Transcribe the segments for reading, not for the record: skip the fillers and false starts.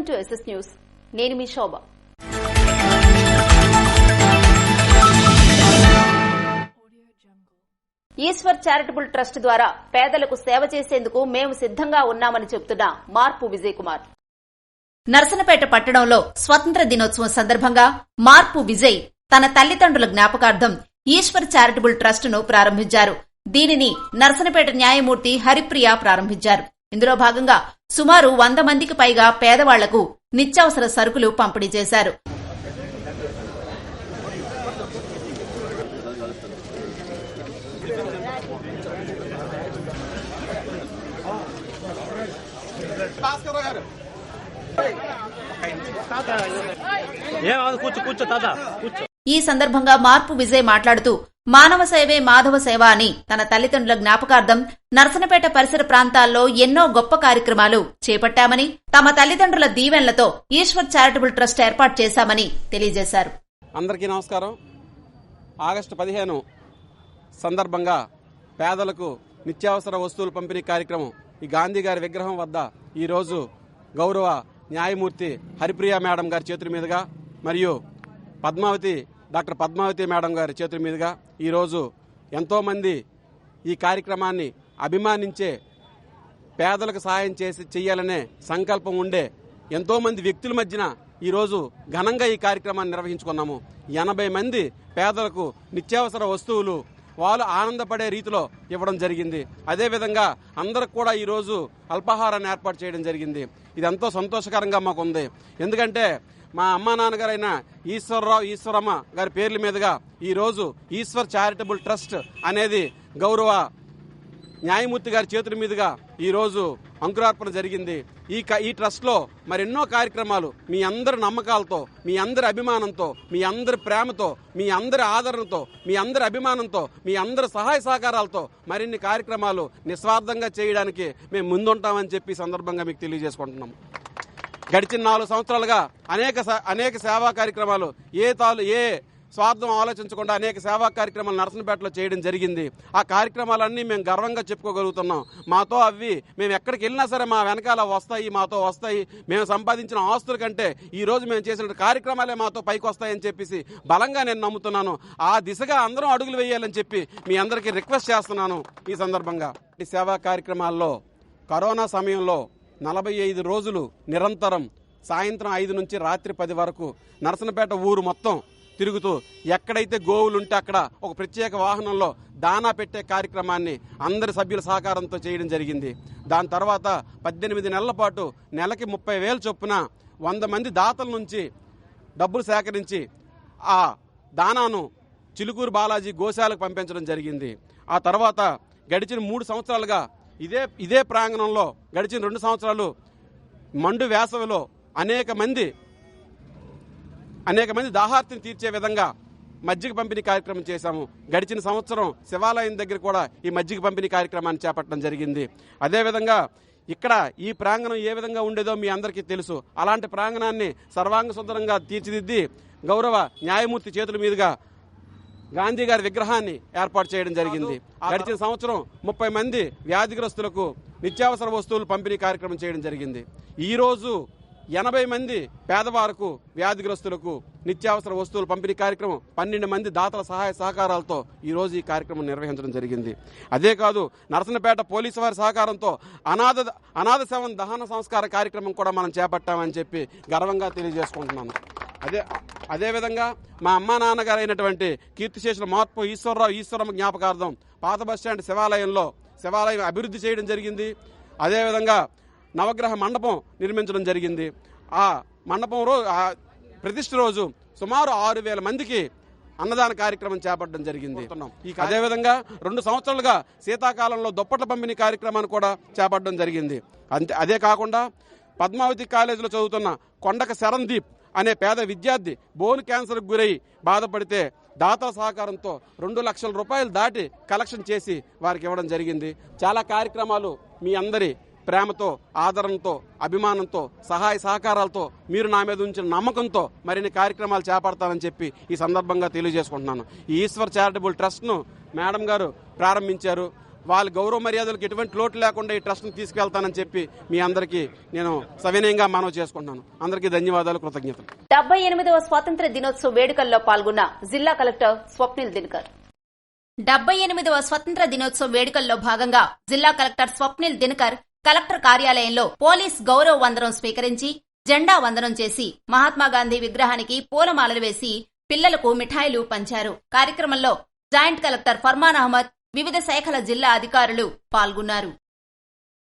Welcome to SS news. నేను మీ Shobha. Eshwar charitable trust ద్వారా పేదలకు సేవ చేసేందుకు మేము సిద్దంగా ఉన్నామని చెబుతున్న మార్పు విజయ్ కుమార్. నర్సనపేట పట్టణంలో స్వతంత్ర దినోత్సవం సందర్భంగా మార్పు విజయ్ తన తల్లిదండ్రుల జ్ఞాపకార్థం ఈశ్వర్ చారిటబుల్ ట్రస్ట్ ను ప్రారంభించారు. దీనిని నర్సనపేట న్యాయమూర్తి హరిప్రియ ప్రారంభించారు. ఇందులో భాగంగా సుమారు 100 మందికి పైగా పేదవాళ్లకు నిత్యావసర సరుకులు పంపిణీ చేశారు. ఈ సందర్భంగా మార్పు విజయ్ మాట్లాడుతూ మానవ సేవే మాధవ సేవ అని తన తల్లిదండ్రుల జ్ఞాపకార్థం నర్సనపేట పరిసర ప్రాంతాల్లో ఎన్నో గొప్ప కార్యక్రమాలు చేపట్టామని, తమ తల్లిదండ్రుల దీవెనలతో ఈశ్వర్ చారిటబుల్ ట్రస్ట్ ఏర్పాటు చేశామని తెలియజేశారు. అందరికీ నమస్కారం. ఆగస్టు 15 సందర్భంగా పేదలకు నిత్యావసర వస్తువులు పంపిణీ కార్యక్రమం ఈ గాంధీ గారి విగ్రహం వద్ద ఈరోజు గౌరవ న్యాయమూర్తి హరిప్రియ మేడం గారి చేతుల మీదుగా మరియు డాక్టర్ పద్మావతి మేడం గారి చేతుల మీదుగా ఈరోజు ఎంతోమంది ఈ కార్యక్రమాన్ని అభిమానించే, పేదలకు సహాయం చేయాలనే సంకల్పం ఉండే ఎంతోమంది వ్యక్తుల మధ్యన ఈరోజు ఘనంగా ఈ కార్యక్రమాన్ని నిర్వహించుకున్నాము. 80 మంది పేదలకు నిత్యావసర వస్తువులు వాళ్ళు ఆనందపడే రీతిలో ఇవ్వడం జరిగింది. అదేవిధంగా అందరికి కూడా ఈరోజు అల్పాహారాన్ని ఏర్పాటు చేయడం జరిగింది. ఇది ఎంతో సంతోషకరంగా మాకుంది. ఎందుకంటే మా అమ్మా నాన్నగారైన ఈశ్వరమ్మ గారి పేర్ల మీదుగా ఈరోజు ఈశ్వర్ చారిటబుల్ ట్రస్ట్ అనేది గౌరవ న్యాయమూర్తి గారి చేతుల మీదుగా ఈరోజు అంకురార్పణ జరిగింది. ఈ ట్రస్ట్లో మరెన్నో కార్యక్రమాలు మీ అందరి నమ్మకాలతో, మీ అందరి అభిమానంతో, మీ అందరి ప్రేమతో, మీ అందరి ఆదరణతో, మీ అందరి అభిమానంతో, మీ అందరి సహాయ సహకారాలతో మరిన్ని కార్యక్రమాలు నిస్వార్థంగా చేయడానికి మేము ముందుంటామని చెప్పి సందర్భంగా మీకు తెలియజేసుకుంటున్నాము. గడిచిన 4 సంవత్సరాలుగా అనేక సేవా కార్యక్రమాలు ఏ స్వార్థం ఆలోచించకుండా అనేక సేవా కార్యక్రమాలు నర్సనపేటలో చేయడం జరిగింది. ఆ కార్యక్రమాలన్నీ మేము గర్వంగా చెప్పుకోగలుగుతున్నాం. మాతో అవి మేము ఎక్కడికి వెళ్ళినా సరే మా వెనకాల మాతో వస్తాయి. మేము సంపాదించిన ఆస్తుల కంటే ఈరోజు మేము చేసిన కార్యక్రమాలే మాతో పైకి వస్తాయని చెప్పేసి బలంగా నేను నమ్ముతున్నాను. ఆ దిశగా అందరం అడుగులు వేయాలని చెప్పి మీ అందరికీ రిక్వెస్ట్ చేస్తున్నాను. ఈ సందర్భంగా ఈ సేవా కార్యక్రమాల్లో కరోనా సమయంలో 45 రోజులు నిరంతరం సాయంత్రం 5 నుంచి రాత్రి 10 వరకు నర్సనపేట ఊరు మొత్తం తిరుగుతూ ఎక్కడైతే గోవులుంటే అక్కడ ఒక ప్రత్యేక వాహనంలో దానా పెట్టే కార్యక్రమాన్ని అందరి సభ్యుల సహకారంతో చేయడం జరిగింది. దాని తర్వాత 18 నెలల పాటు నెలకి 30,000 చొప్పున 100 మంది దాతల నుంచి డబ్బులు సేకరించి ఆ దానాను చిలుకూరు బాలాజీ గోశాలకు పంపించడం జరిగింది. ఆ తర్వాత గడిచిన 3 సంవత్సరాలుగా ఇదే ప్రాంగణంలో గడిచిన 2 సంవత్సరాలు మండు వేసవిలో అనేక మంది దాహార్తిని తీర్చే విధంగా మజ్జిగ పంపిణీ కార్యక్రమం చేశాము. గడిచిన సంవత్సరం శివాలయం దగ్గర కూడా ఈ మజ్జిగ పంపిణీ కార్యక్రమాన్ని చేపట్టడం జరిగింది. అదేవిధంగా ఇక్కడ ఈ ప్రాంగణం ఏ విధంగా ఉండేదో మీ అందరికీ తెలుసు. అలాంటి ప్రాంగణాన్ని సర్వాంగ సుందరంగా తీర్చిదిద్ది గౌరవ న్యాయమూర్తి చేతుల మీదుగా గాంధీ గారి విగ్రహాన్ని ఏర్పాటు చేయడం జరిగింది. గడిచిన సంవత్సరం 30 మంది వ్యాధిగ్రస్తులకు నిత్యావసర వస్తువులు పంపిణీ కార్యక్రమం చేయడం జరిగింది. ఈరోజు 80 మంది పేదవారికి వ్యాధిగ్రస్తులకు నిత్యావసర వస్తువులు పంపిణీ కార్యక్రమం 12 మంది దాతల సహాయ సహకారాలతో ఈరోజు ఈ కార్యక్రమం నిర్వహించడం జరిగింది. అదే కాదు, నర్సనపేట పోలీసు వారి సహకారంతో అనాథ శవం దహన సంస్కార కార్యక్రమం కూడా మనం చేపట్టామని చెప్పి గర్వంగా తెలియజేసుకుంటున్నాను. అదేవిధంగా మా అమ్మా నాన్నగారు అయినటువంటి కీర్తిశేషుల మార్పు ఈశ్వరమ్మ జ్ఞాపకార్థం పాత బస్టాండ్ శివాలయం అభివృద్ధి చేయడం జరిగింది. అదేవిధంగా నవగ్రహ మండపం నిర్మించడం జరిగింది. ఆ మండపం ప్రతిష్ఠ రోజు సుమారు 6,000 మందికి అన్నదాన కార్యక్రమం చేపట్టడం జరిగింది. అదేవిధంగా 2 సంవత్సరాలుగా శీతాకాలంలో దుప్పట్ల పంపిణీ కార్యక్రమాన్ని కూడా చేపట్టడం జరిగింది. అదే కాకుండా పద్మావతి కాలేజీలో చదువుతున్న కొండక శరణ్దీప్ అనే పేద విద్యార్థి బోన్ క్యాన్సర్కు గురై బాధపడితే దాతల సహకారంతో 2 లక్షల రూపాయలు దాటి కలెక్షన్ చేసి వారికి ఇవ్వడం జరిగింది. చాలా కార్యక్రమాలు మీ అందరి ప్రేమతో, ఆదరణతో, అభిమానంతో, సహాయ సహకారాలతో, మీరు నా మీద ఉంచిన నమ్మకంతో మరిన్ని కార్యక్రమాలు చేపడతానని చెప్పి ఈ సందర్భంగా తెలియజేసుకుంటున్నాను. ఈ ఈశ్వర్ చారిటబుల్ ట్రస్ట్ను మేడం గారు ప్రారంభించారు. వాళ్ళ గౌరవ మర్యాదలకు ఎటువంటి లోటు లేకుండా ఈ ట్రస్ట్ని తీసుకెళ్తానని చెప్పి మీ అందరికీ నేను సవినయంగా మనవి చేసుకుంటున్నాను. అందరికీ ధన్యవాదాలు, కృతజ్ఞతలు. 78వ స్వాతంత్ర దినోత్సవ వేడుకల్లో పాల్గొన్న జిల్లా కలెక్టర్ స్వప్నిల్ దినకర్. 78వ స్వతంత్ర దినోత్సవ వేడుకల్లో భాగంగా జిల్లా కలెక్టర్ స్వప్నిల్ దినకర్ కలెక్టర్ కార్యాలయంలో పోలీస్ గౌరవ వందనం స్వీకరించి జెండా వందనం చేసి మహాత్మాగాంధీ విగ్రహానికి పూలమాలలు వేసి పిల్లలకు మిఠాయిలు పంచారు. కార్యక్రమంలో జాయింట్ కలెక్టర్ ఫర్మాన్ అహ్మద్, వివిధ శాఖల జిల్లా అధికారులు పాల్గొన్నారు.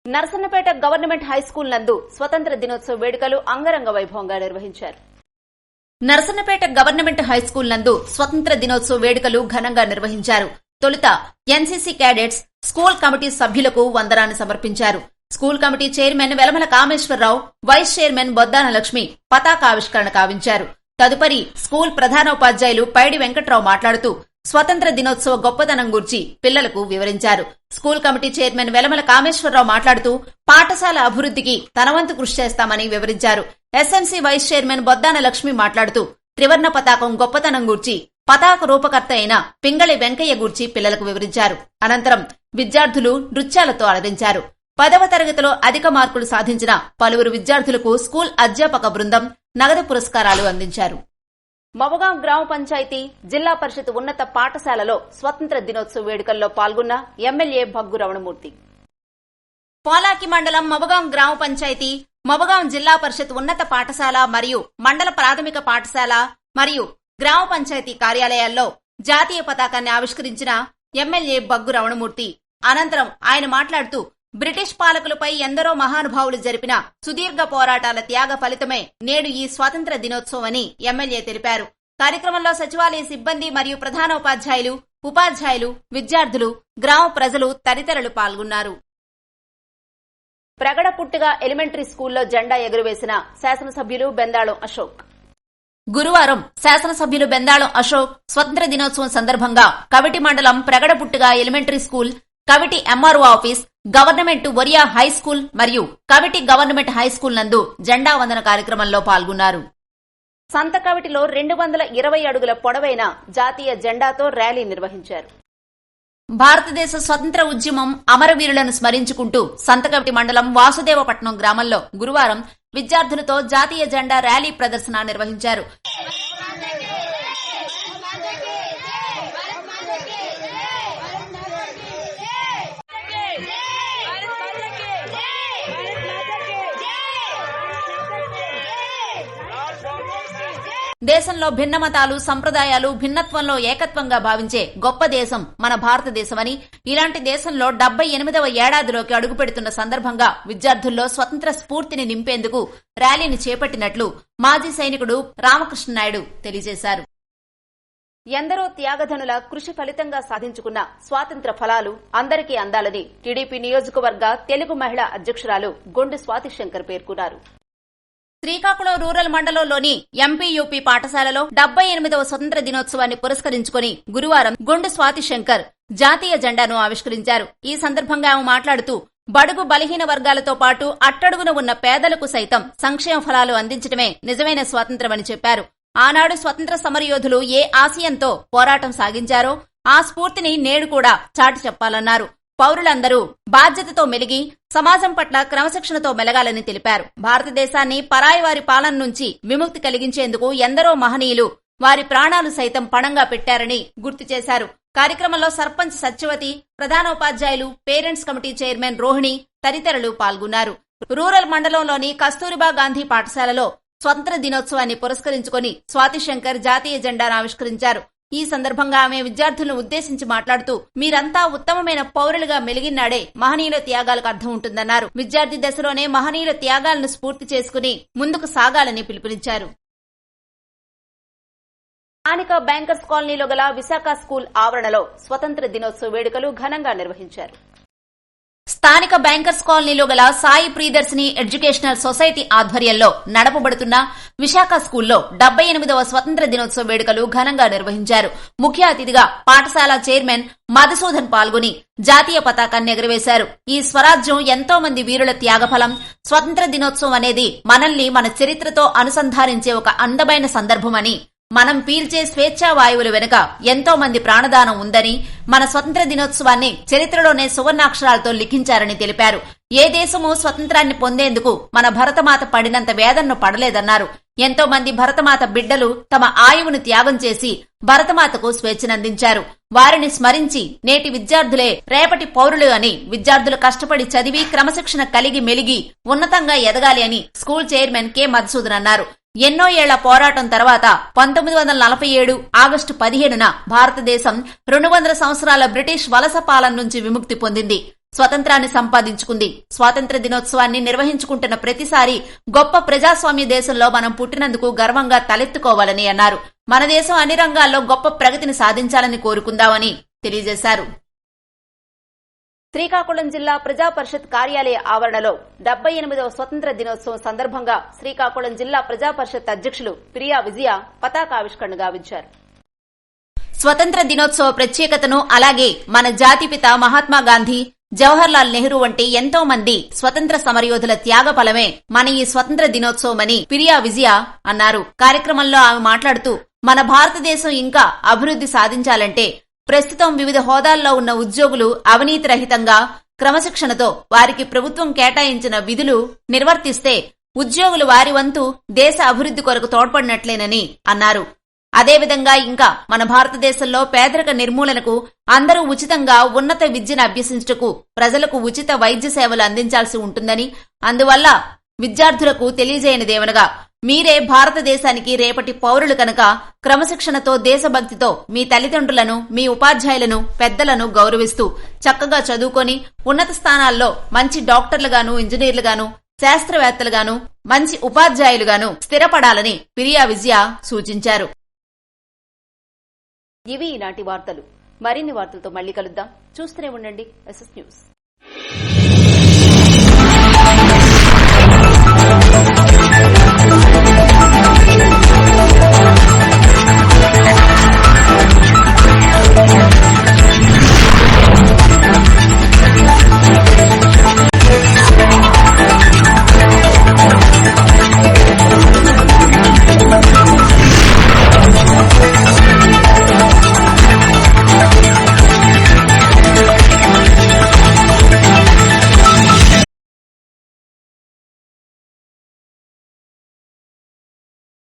నర్సన్నపేట గవర్నమెంట్ హైస్కూల్ నందు స్వతంత్ర దినోత్సవ వేడుకలు అంగరంగ వైభవంగా నిర్వహించారు. నర్సన్నపేట గవర్నమెంట్ హైస్కూల్ నందు స్వతంత్ర దినోత్సవ వేడుకలు ఘనంగా నిర్వహించారు. తొలుత ఎన్సీసీ క్యాడెట్స్ స్కూల్ కమిటీ సభ్యులకు వందనాన్ని సమర్పించారు. School committee chairman Velamala Kameswara Rao, vice chairman Boddana Lakshmi పతాకావిష్కరణ కావించారు. తదుపరి స్కూల్ ప్రధానోపాధ్యాయులు పైడి వెంకట్రావు మాట్లాడుతూ స్వతంత్ర దినోత్సవ గొప్పదనం గురించి పిల్లలకు వివరించారు. School committee chairman Velamala Kameswararao మాట్లాడుతూ పాఠశాల అభివృద్ధికి తనవంతు కృషి చేస్తామని వివరించారు. SMC vice chairman Boddana Lakshmi మాట్లాడుతూ త్రివర్ణ పతాకం గొప్పతనం గూర్చి పతాక రూపకర్త అయిన పింగళి వెంకయ్య గూర్చి పిల్లలకు వివరించారు. అనంతరం విద్యార్థులు నృత్యాలతో అలరించారు. 10వ తరగతిలో అధిక మార్కులు సాధించిన పలువురు విద్యార్థులకు స్కూల్ అధ్యాపక బృందం నగదు పురస్కారాలు అందించారు. మవగాం గ్రామ పంచాయతీ జిల్లా పరిషత్ ఉన్నత పాఠశాలలో స్వతంత్ర దినోత్సవ వేడుకల్లో పాల్గొన్న ఎమ్మెల్యే భగ్గు రమణమూర్తి. పోలాకి మండలం మవగాం గ్రామ పంచాయతీ, మవగాం జిల్లా పరిషత్ ఉన్నత పాఠశాల మరియు మండల ప్రాథమిక పాఠశాల మరియు గ్రామ పంచాయతీ కార్యాలయాల్లో జాతీయ పతాకాన్ని ఆవిష్కరించిన ఎమ్మెల్యే భగ్గు రమణమూర్తి. అనంతరం ఆయన మాట్లాడుతూ బ్రిటిష్ పాలకులపై ఎందరో మహానుభావులు జరిపిన సుదీర్ఘ పోరాటాల త్యాగ ఫలితమే నేడు ఈ స్వాతంత్ర దినోత్సవం అని ఎమ్మెల్యే తెలిపారు. కార్యక్రమంలో సచివాలయ సిబ్బంది మరియు ప్రధానోపాధ్యాయులు, ఉపాధ్యాయులు, విద్యార్థులు, గ్రామ ప్రజలు తదితరులు పాల్గొన్నారు. ప్రగడపుట్టుగా ఎలిమెంటరీ స్కూల్లో జెండా ఎగురవేసిన శాసనసభ్యులు బెందాళం అశోక్. గురువారం శాసనసభ్యులు బెందాళం అశోక్ స్వతంత్ర దినోత్సవం సందర్భంగా కవిటి మండలం Pragadaputtuga elementary school, Kaviti MRO office, government Oriya high school మరియు కవిటి గవర్నమెంట్ హైస్కూల్ నందు జెండా వందన కార్యక్రమంలో పాల్గొన్నారు. సంతకవిటిలో 220 అడుగుల పొడవైన జాతీయ జెండాతో ర్యాలీ నిర్వహించారు. భారతదేశ స్వతంత్ర ఉద్యమం అమరవీరులను స్మరించుకుంటూ సంతకవిటి మండలం వాసుదేవపట్నం గ్రామంలో గురువారం విద్యార్థులతో జాతీయ జెండా ర్యాలీ ప్రదర్శన నిర్వహించారు. దేశంలో భిన్న మతాలు, సంప్రదాయాలు భిన్నత్వంలో ఏకత్వంగా భావించే గొప్ప దేశం మన భారతదేశమని, ఇలాంటి దేశంలో 78వ ఏడాదిలోకి అడుగుపెడుతున్న సందర్భంగా విద్యార్థుల్లో స్వతంత్ర స్ఫూర్తిని నింపేందుకు ర్యాలీని చేపట్టినట్లు మాజీ సైనికుడు రామకృష్ణనాయుడు తెలియజేశారు. ఎందరో త్యాగధనుల కృషి ఫలితంగా సాధించుకున్న స్వాతంత్ర ఫలాలు అందరికీ అందాలని టీడీపీ నియోజకవర్గ తెలుగు మహిళా అధ్యక్షురాలు గొండు స్వాతిశంకర్ పేర్కొన్నారు. శ్రీకాకుళం రూరల్ మండలంలోని ఎంపీయూపీ పాఠశాలలో 78వ స్వతంత్ర దినోత్సవాన్ని పురస్కరించుకుని గురువారం గొండు స్వాతిశంకర్ జాతీయ జెండాను ఆవిష్కరించారు. ఈ సందర్భంగా ఆమె మాట్లాడుతూ బడుగు బలహీన వర్గాలతో పాటు అట్టడుగున ఉన్న పేదలకు సైతం సంక్షేమ ఫలాలు అందించడమే నిజమైన స్వాతంత్ర్యమని చెప్పారు. ఆనాడు స్వతంత్ర సమరయోధులు ఏ ఆశయంతో పోరాటం సాగించారో ఆ స్ఫూర్తిని నేడు కూడా చాటి చెప్పాలన్నారు. పౌరులందరూ బాధ్యతతో మెలిగి సమాజం పట్ల క్రమశిక్షణతో మెలగాలని తెలిపారు. భారతదేశాన్ని పరాయి వారి పాలన నుంచి విముక్తి కలిగించేందుకు ఎందరో మహనీయులు వారి ప్రాణాలు సైతం పణంగా పెట్టారని గుర్తు చేశారు. కార్యక్రమంలో సర్పంచ్ సత్యవతి, ప్రధానోపాధ్యాయులు, పేరెంట్స్ కమిటీ చైర్మన్ రోహిణి తదితరులు పాల్గొన్నారు. రూరల్ మండలంలోని కస్తూరిబా గాంధీ పాఠశాలలో స్వతంత్ర దినోత్సవాన్ని పురస్కరించుకుని స్వాతిశంకర్ జాతీయ జెండాను ఆవిష్కరించారు. ఈ సందర్భంగా ఆమె విద్యార్థులను ఉద్దేశించి మాట్లాడుతూ మీరంతా ఉత్తమమైన పౌరులుగా మెలిగినాడే మహనీయుల త్యాగాలకు అర్థం ఉంటుందన్నారు. విద్యార్థి దశలోనే మహనీయుల త్యాగాలను స్ఫూర్తి చేసుకుని ముందుకు సాగాలని పిలుపునిచ్చారు. స్థానిక బ్యాంకర్స్ కాలనీలో గల విశాఖ స్కూల్ ఆవరణలో స్వతంత్ర దినోత్సవ వేడుకలు ఘనంగా నిర్వహించారు. స్థానిక బ్యాంకర్స్ కాలనీలో గల సాయి ప్రియదర్శిని ఎడ్యుకేషనల్ సొసైటీ ఆధ్వర్యంలో నడపబడుతున్న విశాఖ స్కూల్లో 78వ స్వతంత్ర దినోత్సవ వేడుకలు ఘనంగా నిర్వహించారు. ముఖ్య అతిథిగా పాఠశాల చైర్మన్ మధుసూదన్ పాల్గొని జాతీయ పతాకాన్ని ఎగురవేశారు. ఈ స్వరాజ్యం ఎంతో మంది వీరుల త్యాగఫలం. స్వతంత్ర దినోత్సవం అనేది మనల్ని మన చరిత్రతో అనుసంధానించే ఒక అందమైన సందర్భమని మనం పీల్చే స్వేచ్ఛా వాయువుల వెనుక ఎంతో మంది ప్రాణదానం ఉందని, మన స్వతంత్ర దినోత్సవాన్ని చరిత్రలోనే సువర్ణాక్షరాలతో లిఖించారని తెలిపారు. ఏ దేశమూ స్వతంత్రాన్ని పొందేందుకు మన భరతమాత పడినంత వేదనను పడలేదన్నారు. ఎంతో మంది భరతమాత బిడ్డలు తమ ఆయువును త్యాగం చేసి భరతమాతకు స్వేచ్ఛనందించారు. వారిని స్మరించి నేటి విద్యార్థులే రేపటి పౌరులు అని, విద్యార్థులు కష్టపడి చదివి క్రమశిక్షణ కలిగి మెలిగి ఉన్నతంగా ఎదగాలి అని స్కూల్ చైర్మన్ కె మధుసూదన్ అన్నారు. ఎన్నో ఏళ్ల పోరాటం తర్వాత 1947 ఆగస్టు 15న భారతదేశం 200 సంవత్సరాల బ్రిటిష్ వలస పాలన నుంచి విముక్తి పొందింది, స్వతంత్రాన్ని సంపాదించుకుంది. స్వాతంత్ర్య దినోత్సవాన్ని నిర్వహించుకుంటున్న ప్రతిసారి గొప్ప ప్రజాస్వామ్య దేశంలో మనం పుట్టినందుకు గర్వంగా తలెత్తుకోవాలని అన్నారు. మన దేశం అన్ని రంగాల్లో గొప్ప ప్రగతిని సాధించాలని కోరుకుందామని తెలియజేశారు. శ్రీకాకుళం జిల్లా ప్రజా పరిషత్ కార్యాలయ ఆవరణలో 78వ స్వతంత్ర దినోత్సవం సందర్భంగా శ్రీకాకుళం జిల్లా ప్రజా పరిషత్ అధ్యక్షులు ప్రియా విజయ పతాకావిష్కరణ గావించారు. స్వతంత్ర దినోత్సవ ప్రత్యేకతను, అలాగే మన జాతిపిత మహాత్మా గాంధీ, జవహర్ లాల్ నెహ్రూ వంటి ఎంతో మంది స్వతంత్ర సమరయోధుల త్యాగ ఫలమే మన ఈ స్వతంత్ర దినోత్సవమని ప్రియా విజయ అన్నారు. కార్యక్రమంలో ఆమె మాట్లాడుతూ, మన భారతదేశం ఇంకా అభివృద్ధి సాధించాలంటే ప్రస్తుతం వివిధ హోదాల్లో ఉన్న ఉద్యోగులు అవినీతి రహితంగా క్రమశిక్షణతో వారికి ప్రభుత్వం కేటాయించిన విధులు నిర్వర్తిస్తే ఉద్యోగులు వారి వంతు దేశ అభివృద్ధి కొరకు తోడ్పడినట్లేనని అన్నారు. అదేవిధంగా ఇంకా మన భారతదేశంలో పేదరిక నిర్మూలనకు, అందరూ ఉచితంగా ఉన్నత విద్యను అభ్యసించుటకు, ప్రజలకు ఉచిత వైద్య సేవలు అందించాల్సి ఉంటుందని, అందువల్ల విద్యార్థులకు తెలియజేయనిదేమనగా, మీరే భారతదేశానికి రేపటి పౌరులు కనుక క్రమశిక్షణతో, దేశభక్తితో మీ తల్లిదండ్రులను, మీ ఉపాధ్యాయులను, పెద్దలను గౌరవిస్తూ చక్కగా చదువుకొని ఉన్నత స్థానాల్లో మంచి డాక్టర్లుగాను, ఇంజనీర్లుగాను, శాస్త్రవేత్తలుగాను, మంచి ఉపాధ్యాయులుగాను స్థిరపడాలని ప్రియా విజయ సూచించారు. ఇవి ఈనాటి వార్తలు. మరిన్ని వార్తలతో మళ్లీ కలుద్దాం. చూస్తూనే ఉండండి SS న్యూస్.